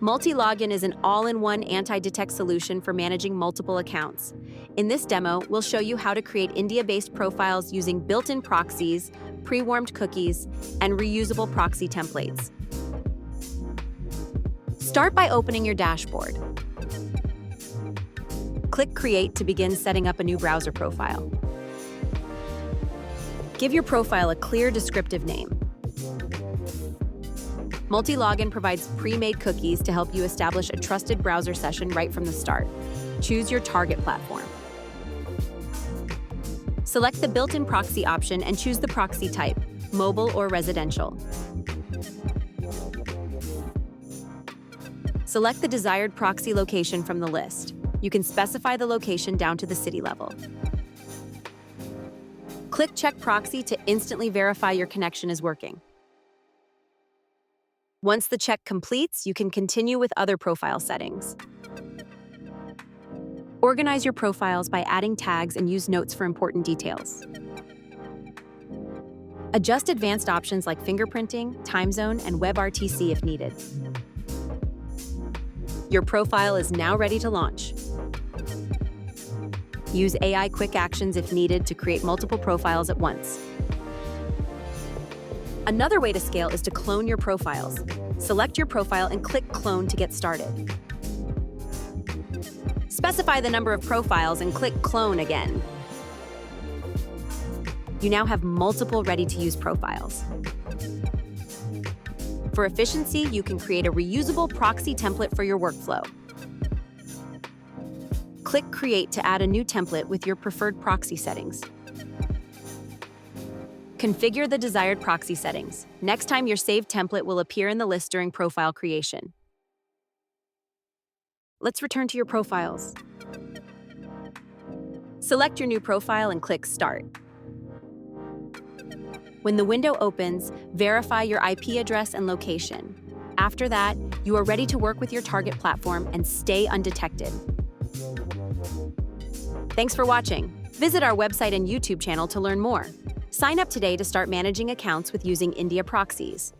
Multilogin is an all-in-one anti-detect solution for managing multiple accounts. In this demo, we'll show you how to create India-based profiles using built-in proxies, pre-warmed cookies, and reusable proxy templates. Start by opening your dashboard. Click Create to begin setting up a new browser profile. Give your profile a clear, descriptive name. Multilogin provides pre-made cookies to help you establish a trusted browser session right from the start. Choose your target platform. Select the built-in proxy option and choose the proxy type, mobile or residential. Select the desired proxy location from the list. You can specify the location down to the city level. Click Check Proxy to instantly verify your connection is working. Once the check completes, you can continue with other profile settings. Organize your profiles by adding tags and use notes for important details. Adjust advanced options like fingerprinting, time zone, and WebRTC if needed. Your profile is now ready to launch. Use AI quick actions if needed to create multiple profiles at once. Another way to scale is to clone your profiles. Select your profile and click Clone to get started. Specify the number of profiles and click Clone again. You now have multiple ready-to-use profiles. For efficiency, you can create a reusable proxy template for your workflow. Click Create to add a new template with your preferred proxy settings. Configure the desired proxy settings. Next time, your saved template will appear in the list during profile creation. Let's return to your profiles. Select your new profile and click Start. When the window opens, verify your IP address and location. After that, you are ready to work with your target platform and stay undetected. Thanks for watching. Visit our website and YouTube channel to learn more. Sign up today to start managing accounts with using India proxies.